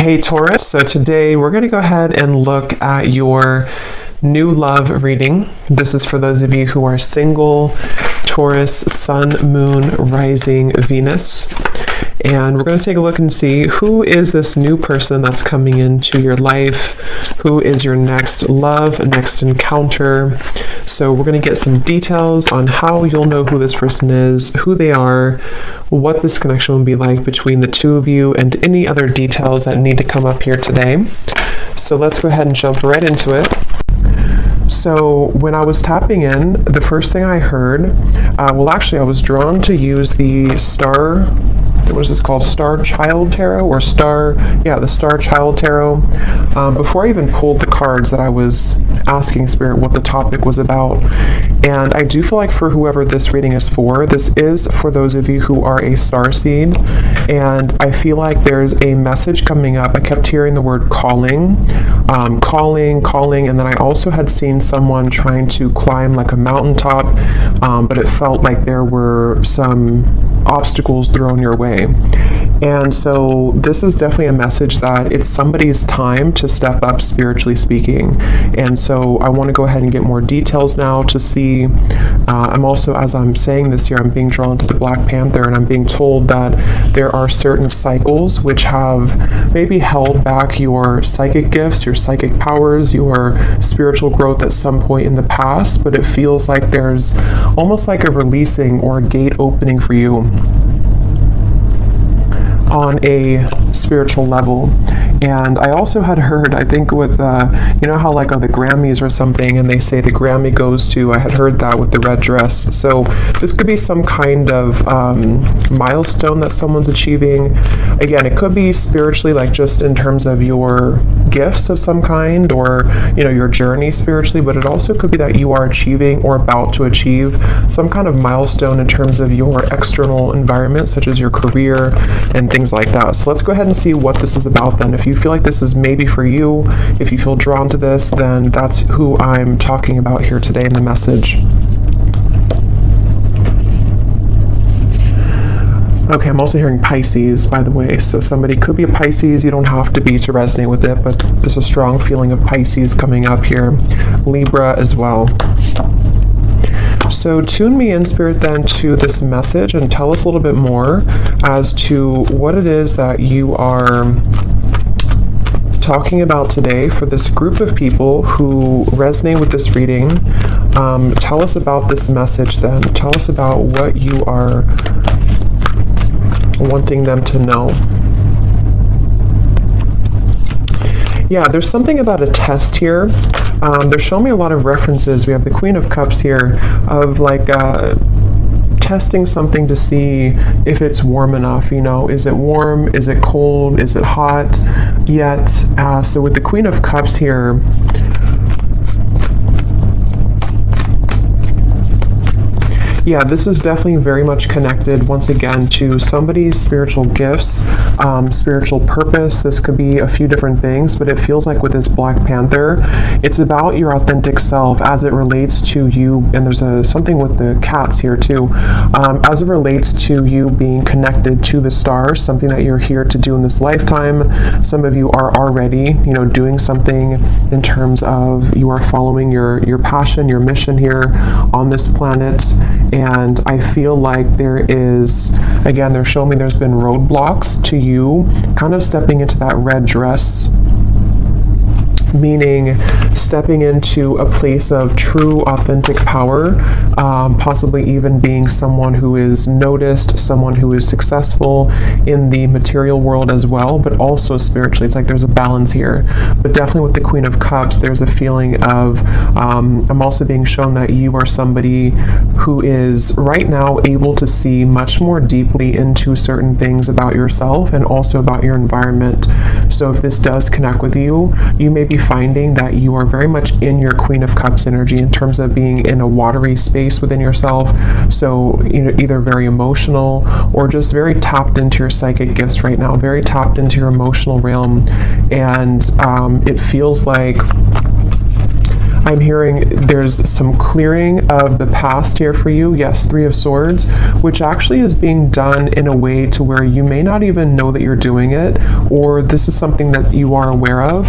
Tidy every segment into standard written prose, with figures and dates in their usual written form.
Hey Taurus, so today we're going to go ahead and look at your new love reading. This is for those of you who are single, Taurus, Sun, Moon, Rising, Venus. And we're going to take a look and see who is this new person that's coming into your life, who is your next love, next encounter. So we're going to get some details on how you'll know who this person is, who they are, what this connection will be like between the two of you, and any other details that need to come up here today. So let's go ahead and jump right into it. So when I was tapping in, the first thing I heard, I was drawn to use the Star, what is this called? Star Child Tarot or the Star Child Tarot. Before I even pulled the cards that I was asking Spirit what the topic was about. And I do feel like for whoever this reading is for, this is for those of you who are a star seed. And I feel like there's a message coming up. I kept hearing the word calling, calling, and then I also had seen someone trying to climb like a mountaintop, but it felt like there were some obstacles thrown your way. And so this is definitely a message that it's somebody's time to step up, spiritually speaking. And so I want to go ahead and get more details now to see. I'm also, as I'm saying this here, I'm being drawn to the Black Panther, and I'm being told that there are certain cycles which have maybe held back your psychic gifts, your psychic powers, your spiritual growth at some point in the past, but it feels like there's almost like a releasing or a gate opening for you on a spiritual level. And I also had heard, I think with, you know how like the Grammys or something, and they say the Grammy goes to, I had heard that with the red dress. So this could be some kind of milestone that someone's achieving. Again, it could be spiritually, like just in terms of your gifts of some kind, or, you know, your journey spiritually, but it also could be that you are achieving or about to achieve some kind of milestone in terms of your external environment, such as your career and things like that. So let's go ahead and see what this is about then. If you feel like this is maybe for you, if you feel drawn to this, then that's who I'm talking about here today in the message. Okay, I'm also hearing Pisces, by the way. So somebody could be a Pisces. You don't have to be to resonate with it, but there's a strong feeling of Pisces coming up here. Libra as well. So tune me in, Spirit, then to this message and tell us a little bit more as to what it is that you are talking about today for this group of people who resonate with this reading. Tell us about this message then. Tell us about what you are wanting them to know. Yeah, there's something about a test here. They're showing me a lot of references. We have the Queen of Cups here of like testing something to see if it's warm enough. You know, is it warm? Is it cold? Is it hot yet? So with the Queen of Cups here, yeah, this is definitely very much connected, once again, to somebody's spiritual gifts, spiritual purpose. This could be a few different things, but it feels like with this Black Panther, it's about your authentic self as it relates to you. And there's something with the cats here too, as it relates to you being connected to the stars, something that you're here to do in this lifetime. Some of you are already, you know, doing something in terms of you are following your passion, your mission here on this planet. And I feel like there is, again, they're showing me there's been roadblocks to you kind of stepping into that red dress, meaning stepping into a place of true authentic power, possibly even being someone who is noticed, someone who is successful in the material world as well, but also spiritually. It's like there's a balance here. But definitely with the Queen of Cups, there's a feeling of, I'm also being shown that you are somebody who is right now able to see much more deeply into certain things about yourself and also about your environment. So if this does connect with you, you may be finding that you are very much in your Queen of Cups energy in terms of being in a watery space within yourself. So, you know, either very emotional or just very tapped into your psychic gifts right now, very tapped into your emotional realm. And it feels like I'm hearing there's some clearing of the past here for you. Yes, Three of Swords, which actually is being done in a way to where you may not even know that you're doing it, or this is something that you are aware of,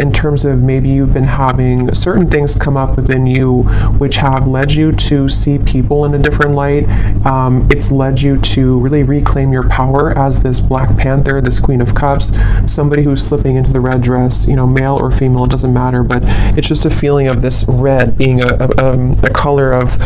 in terms of maybe you've been having certain things come up within you which have led you to see people in a different light. It's led you to really reclaim your power as this Black Panther, this Queen of Cups, somebody who's slipping into the red dress, you know, male or female, it doesn't matter, but it's just a feeling of this red being a color of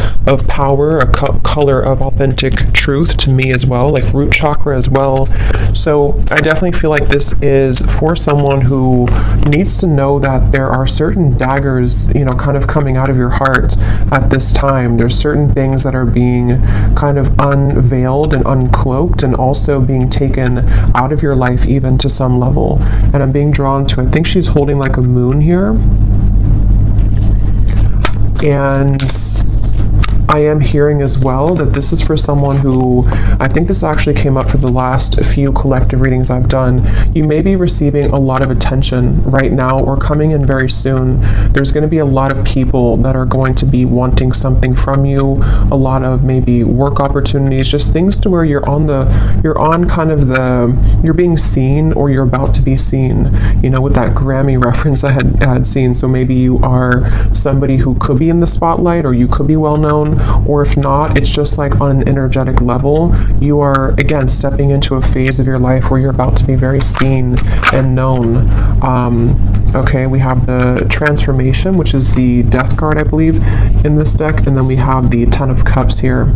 power, a color of authentic truth to me as well, like root chakra as well. So I definitely feel like this is for someone who needs to know that there are certain daggers, you know, kind of coming out of your heart at this time. There's certain things that are being kind of unveiled and uncloaked, and also being taken out of your life even to some level. And I'm being drawn to, I think she's holding like a moon here. And I am hearing as well that this is for someone who, I think this actually came up for the last few collective readings I've done. You may be receiving a lot of attention right now or coming in very soon. There's going to be a lot of people that are going to be wanting something from you, a lot of maybe work opportunities, just things to where you're being seen, or you're about to be seen, you know, with that Grammy reference I had seen. So maybe you are somebody who could be in the spotlight, or you could be well known. Or if not, it's just like on an energetic level, you are again stepping into a phase of your life where you're about to be very seen and known. Okay, we have the Transformation, which is the Death card, I believe, in this deck, and then we have the Ten of Cups here.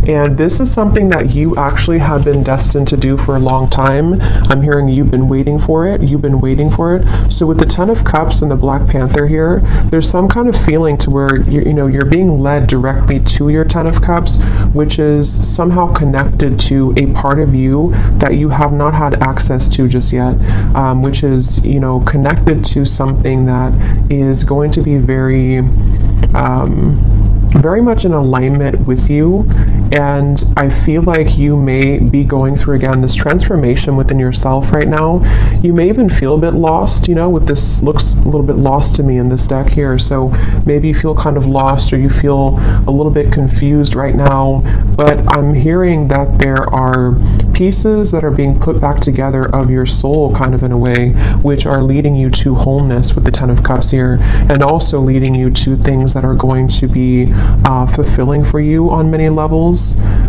And this is something that you actually have been destined to do for a long time. I'm hearing you've been waiting for it. You've been waiting for it. So with the Ten of Cups and the Black Panther here, there's some kind of feeling to where you're being led directly to your Ten of Cups, which is somehow connected to a part of you that you have not had access to just yet, which is, you know, connected to something that is going to be very much in alignment with you. And I feel like you may be going through, again, this transformation within yourself right now. You may even feel a bit lost, you know, with this looks a little bit lost to me in this deck here. So maybe you feel kind of lost, or you feel a little bit confused right now. But I'm hearing that there are pieces that are being put back together of your soul, kind of in a way, which are leading you to wholeness with the Ten of Cups here, and also leading you to things that are going to be fulfilling for you on many levels.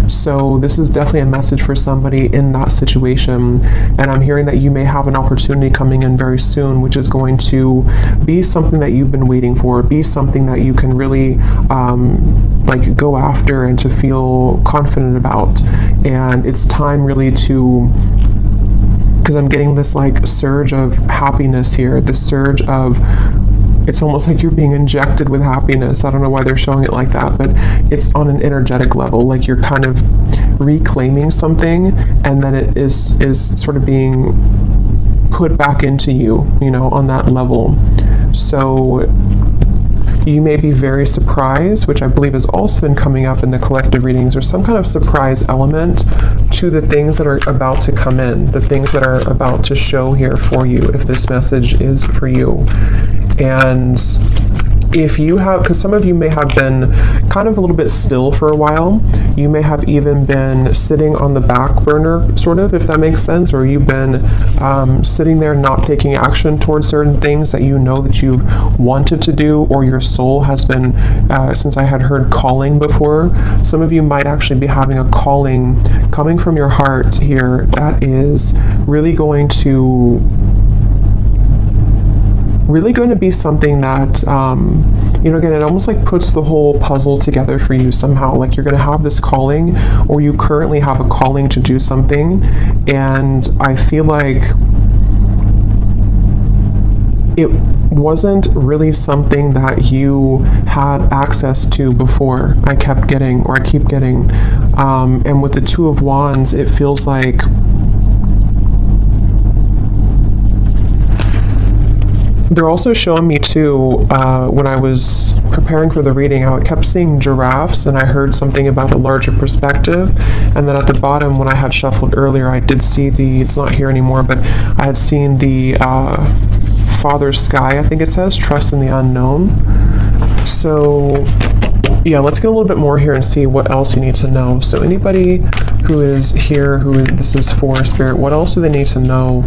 So this is definitely a message for somebody in that situation. And I'm hearing that you may have an opportunity coming in very soon, which is going to be something that you've been waiting for, be something that you can really like go after and to feel confident about. And it's time really to, because I'm getting this like surge of happiness here, this surge of, it's almost like you're being injected with happiness. I don't know why they're showing it like that, but it's on an energetic level, like you're kind of reclaiming something, and then it is sort of being put back into you, you know, on that level. So you may be very surprised, which I believe has also been coming up in the collective readings, or some kind of surprise element to the things that are about to come in, the things that are about to show here for you, if this message is for you. And if you have, because some of you may have been kind of a little bit still for a while, you may have even been sitting on the back burner, sort of, if that makes sense, or you've been sitting there not taking action towards certain things that you know that you've wanted to do, or your soul has been, since I had heard calling before, some of you might actually be having a calling coming from your heart here that is really going to be something that, you know, again, it almost like puts the whole puzzle together for you somehow. Like you're going to have this calling, or you currently have a calling to do something. And I feel like it wasn't really something that you had access to before. I keep getting. And with the Two of Wands, it feels like they're also showing me too, when I was preparing for the reading, I kept seeing giraffes, and I heard something about a larger perspective. And then at the bottom, when I had shuffled earlier, I did see it's not here anymore, but I had seen the Father Sky, I think it says, trust in the unknown. So yeah, let's get a little bit more here and see what else you need to know. So anybody who is here, this is for Spirit, what else do they need to know?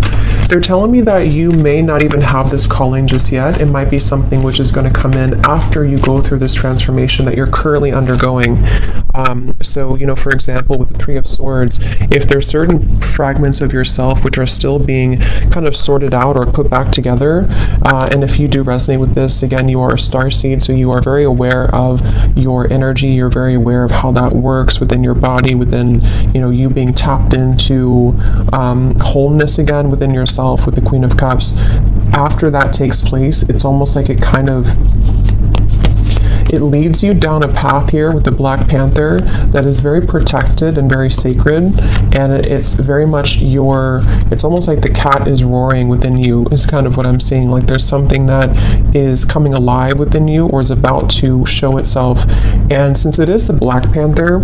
They're telling me that you may not even have this calling just yet. It might be something which is going to come in after you go through this transformation that you're currently undergoing. So, you know, for example, with the Three of Swords, if there's certain fragments of yourself which are still being kind of sorted out or put back together, and if you do resonate with this, again, you are a starseed, so you are very aware of your energy, you're very aware of how that works within your body, within, you know, you being tapped into wholeness again within yourself with the Queen of Cups. After that takes place, it's almost like it leads you down a path here with the Black Panther that is very protected and very sacred, and it's very much it's almost like the cat is roaring within you, is kind of what I'm seeing. Like there's something that is coming alive within you or is about to show itself. And since it is the Black Panther,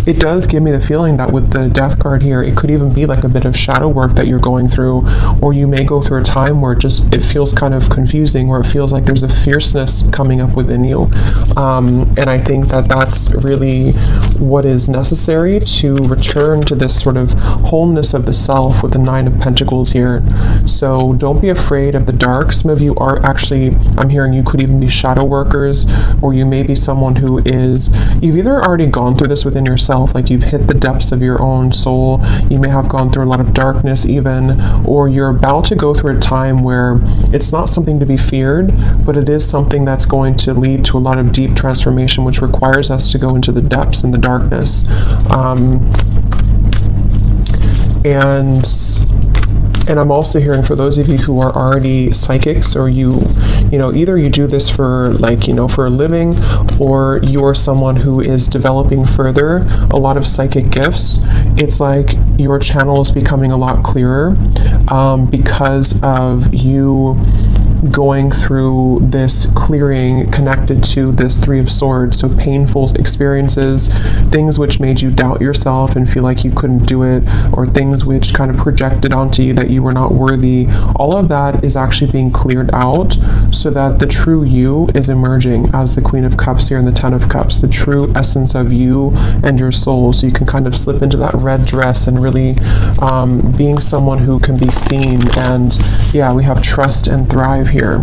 it does give me the feeling that with the Death card here, it could even be like a bit of shadow work that you're going through, or you may go through a time where it feels kind of confusing, where it feels like there's a fierceness coming up within you. And I think that that's really what is necessary to return to this sort of wholeness of the self with the Nine of Pentacles here. So don't be afraid of the dark. Some of you are actually, I'm hearing you could even be shadow workers, or you may be someone who you've either already gone through this within yourself, like you've hit the depths of your own soul, you may have gone through a lot of darkness even, or you're about to go through a time where it's not something to be feared, but it is something that's going to lead to a lot of deep transformation, which requires us to go into the depths and the darkness. And I'm also hearing for those of you who are already psychics, or you know, either you do this for for a living, or you're someone who is developing further a lot of psychic gifts. It's like your channel is becoming a lot clearer because of you going through this clearing connected to this Three of Swords. So painful experiences, things which made you doubt yourself and feel like you couldn't do it, or things which kind of projected onto you that you were not worthy. All of that is actually being cleared out so that the true you is emerging as the Queen of Cups here and the Ten of Cups, the true essence of you and your soul. So you can kind of slip into that red dress and really being someone who can be seen. And yeah, we have trust and thrive here.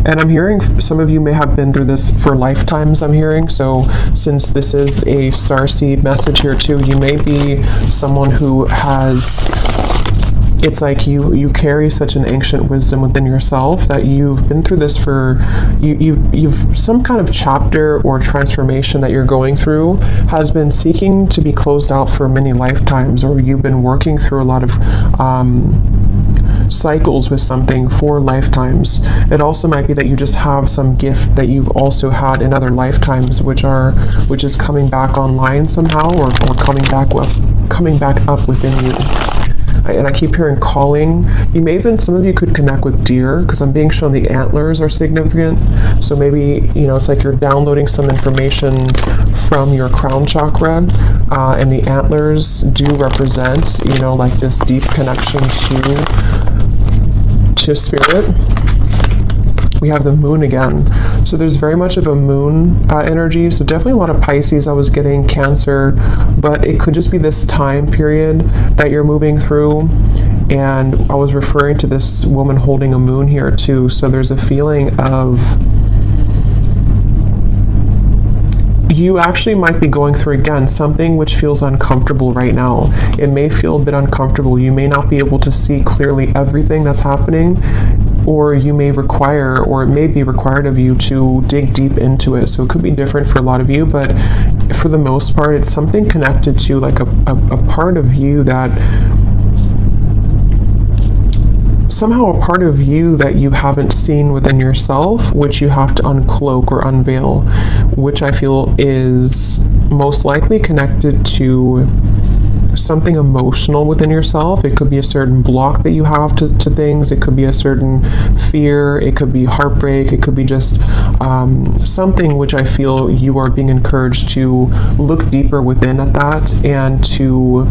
And I'm hearing some of you may have been through this for lifetimes, I'm hearing. So since this is a starseed message here too, you may be someone who it's like you carry such an ancient wisdom within yourself that you've been through this for, you've some kind of chapter or transformation that you're going through has been seeking to be closed out for many lifetimes, or you've been working through a lot of cycles with something for lifetimes. It also might be that you just have some gift that you've also had in other lifetimes, which is coming back online somehow, or coming back up within you. And I keep hearing calling. You may even, some of you could connect with deer, because I'm being shown the antlers are significant. So maybe, it's like you're downloading some information from your crown chakra, and the antlers do represent, like this deep connection to spirit. We have the moon again. So there's very much of a moon energy. So definitely a lot of Pisces. I was getting Cancer, but it could just be this time period that you're moving through. And I was referring to this woman holding a moon here too. So there's a feeling of you actually might be going through, again, something which feels uncomfortable right now. It may feel a bit uncomfortable. You may not be able to see clearly everything that's happening, or you may require, or it may be required of you to dig deep into it. So it could be different for a lot of you, but for the most part, it's something connected to like a part of you that somehow a part of you that you haven't seen within yourself, which you have to uncloak or unveil, which I feel is most likely connected to something emotional within yourself. It could be a certain block that you have to things. It could be a certain fear. It could be heartbreak. It could be just something which I feel you are being encouraged to look deeper within at that, and to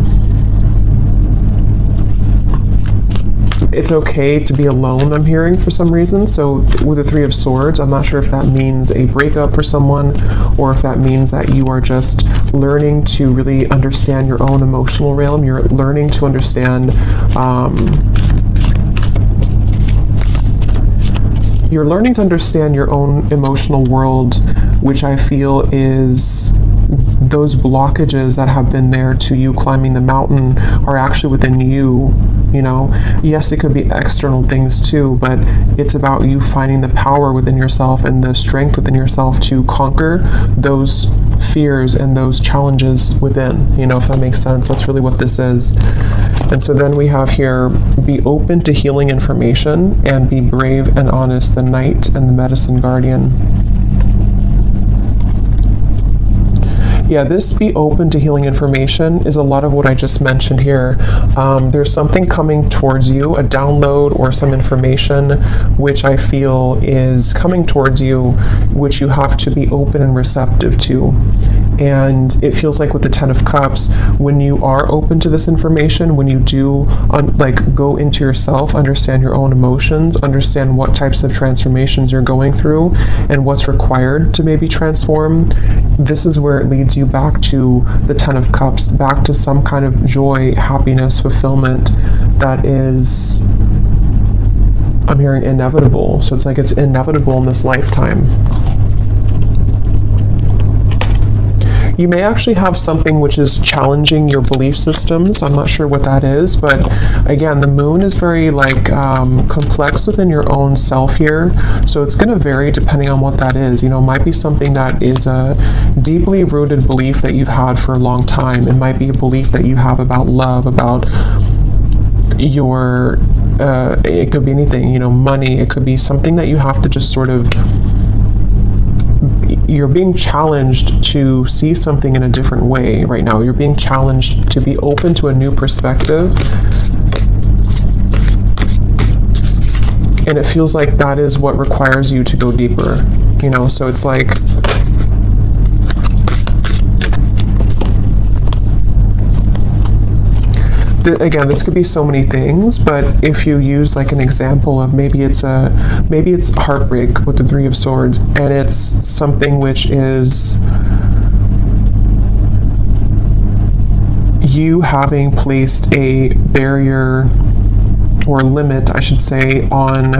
it's okay to be alone, I'm hearing, for some reason. So with the Three of Swords, I'm not sure if that means a breakup for someone, or if that means that you are just learning to really understand your own emotional realm. You're learning to understand your own emotional world, which I feel is those blockages that have been there to you climbing the mountain are actually within you. You know, yes, it could be external things too, but it's about you finding the power within yourself and the strength within yourself to conquer those fears and those challenges within, you know, if that makes sense. That's really what this is. And so then we have here, be open to healing information and be brave and honest, the Knight and the Medicine Guardian. Yeah, this be open to healing information is a lot of what I just mentioned here. There's something coming towards you, a download or some information which I feel is coming towards you, which you have to be open and receptive to. And it feels like with the Ten of Cups, when you are open to this information, when you do go into yourself, understand your own emotions, understand what types of transformations you're going through and what's required to maybe transform, this is where it leads you back to the Ten of Cups, back to some kind of joy, happiness, fulfillment that is, I'm hearing, inevitable. So it's like it's inevitable in this lifetime. You may actually have something which is challenging your belief systems. I'm not sure what that is, but again, the moon is very complex within your own self here. So it's going to vary depending on what that is. You know, it might be something that is a deeply rooted belief that you've had for a long time. It might be a belief that you have about love, about your, it could be anything, you know, money. It could be something that you have to just sort of, you're being challenged to see something in a different way right now. You're being challenged to be open to a new perspective. And it feels like that is what requires you to go deeper, you know, so it's like, again, this could be so many things, but if you use like an example of maybe it's heartbreak with the Three of Swords, and it's something which is you having placed a barrier or limit, I should say, on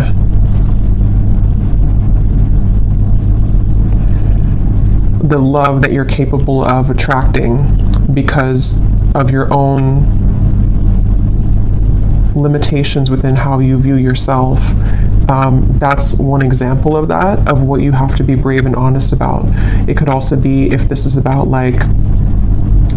the love that you're capable of attracting because of your own limitations within how you view yourself. That's one example of that, of what you have to be brave and honest about. It could also be if this is about like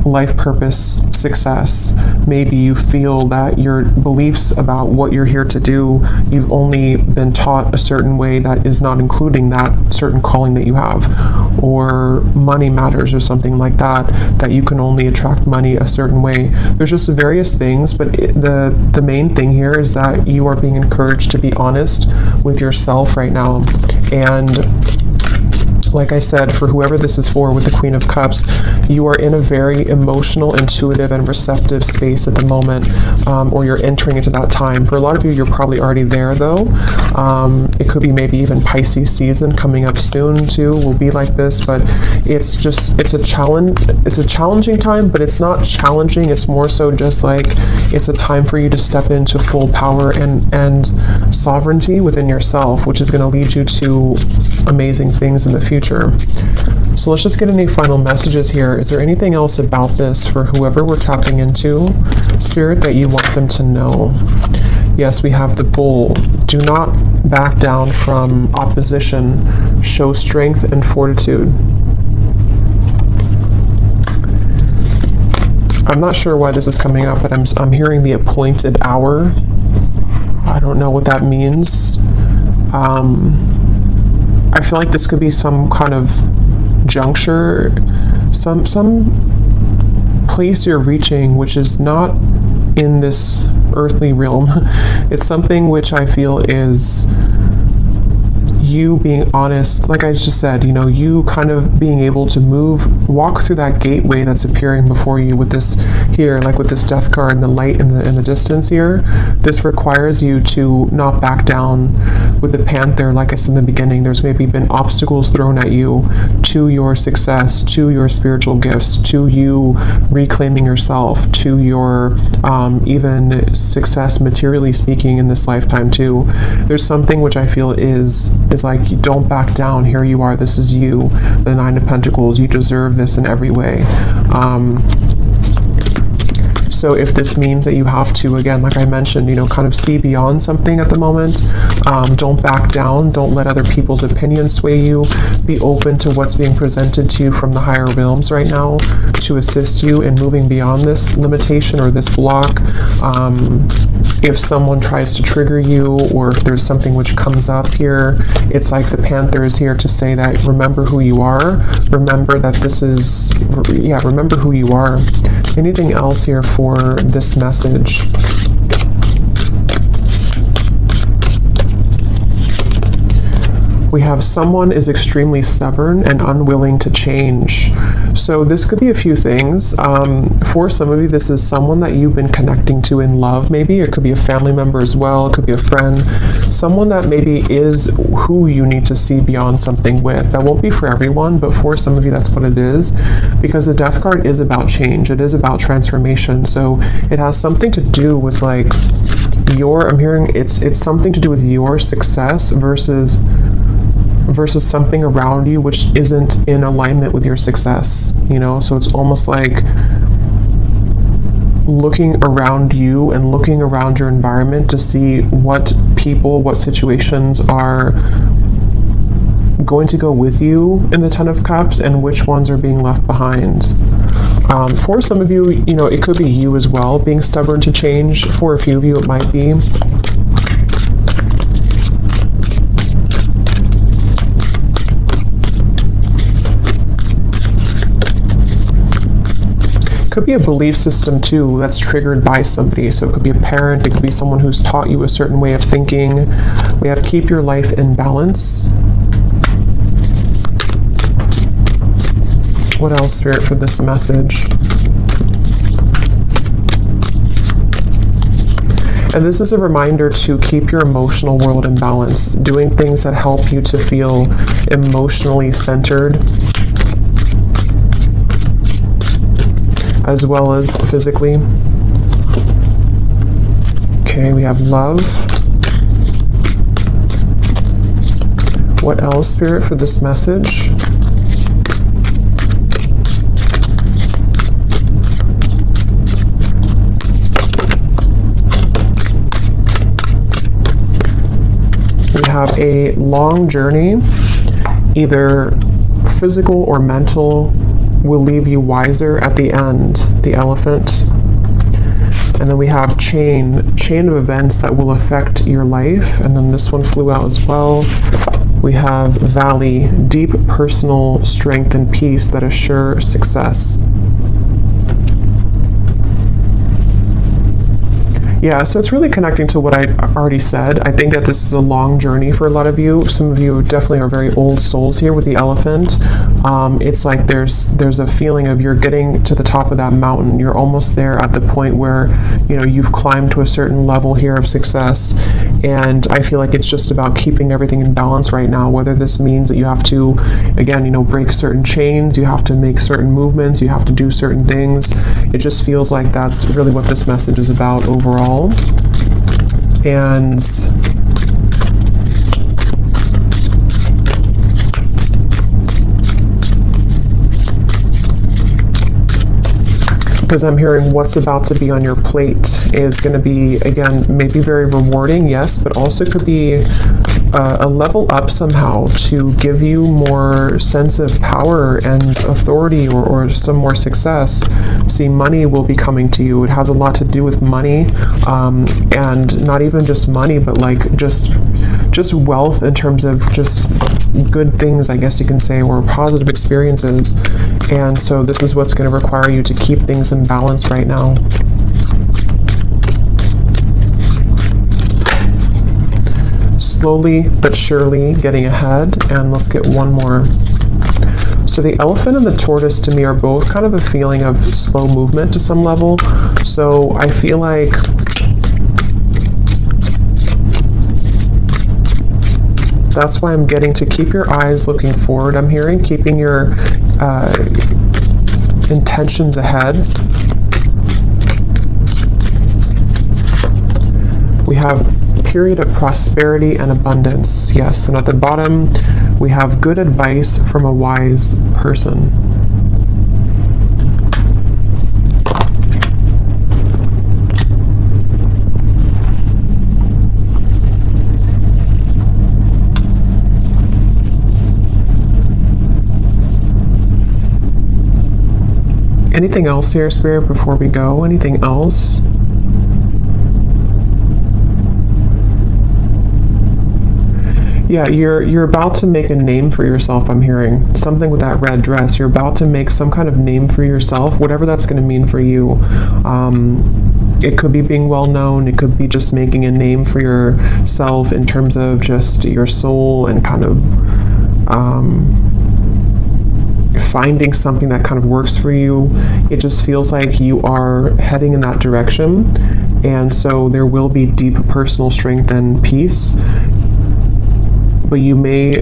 life purpose, success. Maybe you feel that your beliefs about what you're here to do, you've only been taught a certain way that is not including that certain calling that you have, or money matters or something like that, that you can only attract money a certain way. There's just various things, but the main thing here is that you are being encouraged to be honest with yourself right now. And like I said, for whoever this is for with the Queen of Cups, you are in a very emotional, intuitive, and receptive space at the moment, or you're entering into that time. For a lot of you, you're probably already there though. It could be maybe even Pisces season coming up soon too, will be like this, but it's a challenging time, but it's not challenging. It's more so just like, it's a time for you to step into full power and sovereignty within yourself, which is going to lead you to amazing things in the future. So let's just get any final messages here. Is there anything else about this for whoever we're tapping into, Spirit, that you want them to know? Yes, we have the Bull. Do not back down from opposition. Show strength and fortitude. I'm not sure why this is coming up, but I'm hearing the appointed hour. I don't know what that means. I feel like this could be some kind of juncture, some place you're reaching which is not in this earthly realm. It's something which I feel is you being honest, like I just said, you know, you kind of being able to walk through that gateway that's appearing before you with this here, like with this death card and the light in the distance here. This requires you to not back down. With the Panther, like I said in the beginning, there's maybe been obstacles thrown at you to your success, to your spiritual gifts, to you reclaiming yourself, to your even success materially speaking in this lifetime too. There's something which I feel is like, you don't back down. Here you are. This is you, the Nine of Pentacles. You deserve this in every way. So if this means that you have to, again, like I mentioned, you know, kind of see beyond something at the moment, don't back down. Don't let other people's opinions sway you. Be open to what's being presented to you from the higher realms right now to assist you in moving beyond this limitation or this block. If someone tries to trigger you, or if there's something which comes up here, it's like the Panther is here to say that remember who you are. Remember that this is, yeah, remember who you are. Anything else here for this message? We have someone is extremely stubborn and unwilling to change. So this could be a few things. For some of you, this is someone that you've been connecting to in love, maybe. It could be a family member as well. It could be a friend. Someone that maybe is who you need to see beyond something with. That won't be for everyone, but for some of you, that's what it is. Because the Death card is about change. It is about transformation. So it has something to do with like I'm hearing it's something to do with your success versus something around you which isn't in alignment with your success, you know? So it's almost like looking around you and looking around your environment to see what people, what situations are going to go with you in the Ten of Cups and which ones are being left behind. For some of you, you know, it could be you as well being stubborn to change. For a few of you, it might be. Could be a belief system too that's triggered by somebody. So it could be a parent, it could be someone who's taught you a certain way of thinking. We have keep your life in balance. What else, Spirit, for this message? And this is a reminder to keep your emotional world in balance, doing things that help you to feel emotionally centered, as well as physically. Okay, we have love. What else, Spirit, for this message? We have a long journey, either physical or mental, will leave you wiser at the end, the Elephant. And then we have chain of events that will affect your life, and then this one flew out as well. We have Valley, deep personal strength and peace that assure success. Yeah, so it's really connecting to what I already said. I think that this is a long journey for a lot of you. Some of you definitely are very old souls here with the Elephant. It's like there's a feeling of you're getting to the top of that mountain. You're almost there at the point where, you know, you've climbed to a certain level here of success. And I feel like it's just about keeping everything in balance right now, whether this means that you have to, again, you know, break certain chains, you have to make certain movements, you have to do certain things. It just feels like that's really what this message is about overall. And because I'm hearing what's about to be on your plate is going to be, again, maybe very rewarding, yes, but also could be a level up somehow to give you more sense of power and authority, or some more success. See, money will be coming to you. It has a lot to do with money, and not even just money, but like just wealth in terms of just good things, I guess you can say, or positive experiences. And so this is what's going to require you to keep things in balance right now. slowly but surely getting ahead. And let's get one more. So the elephant and the tortoise to me are both kind of a feeling of slow movement to some level. So I feel like that's why I'm getting to keep your eyes looking forward. I'm hearing keeping your intentions ahead. We have period of prosperity and abundance. Yes, and at the bottom we have good advice from a wise person. Anything else here, Spirit, before we go? Anything else? Yeah, you're about to make a name for yourself, I'm hearing. Something with that red dress. You're about to make some kind of name for yourself, whatever that's going to mean for you. It could be being well known. It could be just making a name for yourself in terms of just your soul and kind of finding something that kind of works for you. It just feels like you are heading in that direction. And so there will be deep personal strength and peace. But you may,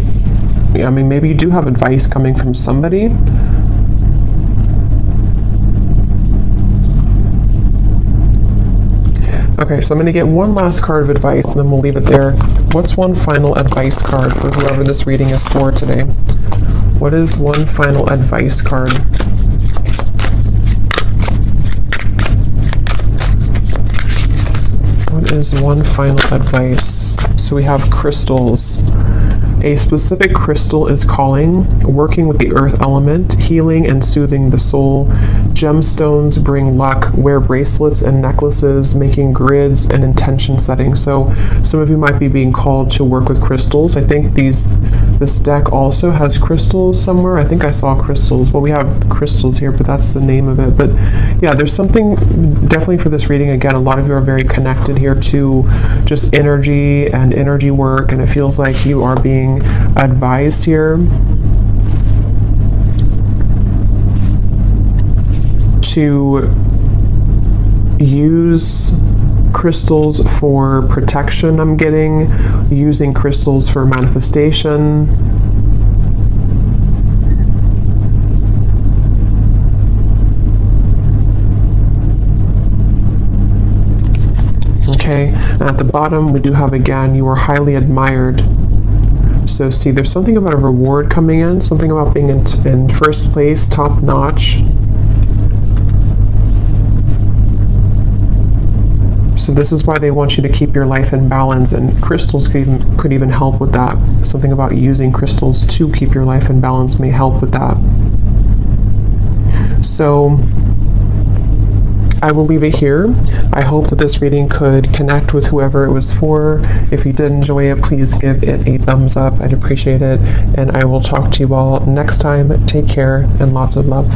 I mean, maybe you do have advice coming from somebody. Okay, so I'm going to get one last card of advice and then we'll leave it there. What's one final advice card for whoever this reading is for today? What is one final advice card? What is one final advice? So we have crystals. A specific crystal is calling, working with the earth element, healing and soothing the soul. Gemstones bring luck. Wear bracelets and necklaces, making grids and intention setting. So some of you might be being called to work with crystals. I think this deck also has crystals somewhere. I think I saw crystals. Well, we have crystals here, but that's the name of it. But yeah, there's something definitely for this reading. Again, a lot of you are very connected here to just energy and energy work, and it feels like you are being advised here to use crystals for protection. I'm getting using crystals for manifestation. Okay, and at the bottom we do have again, you are highly admired. So see, there's something about a reward coming in, something about being in first place, top notch. So this is why they want you to keep your life in balance, and crystals could even help with that. Something about using crystals to keep your life in balance may help with that. So I will leave it here. I hope that this reading could connect with whoever it was for. If you did enjoy it, please give it a thumbs up. I'd appreciate it. And I will talk to you all next time. Take care and lots of love.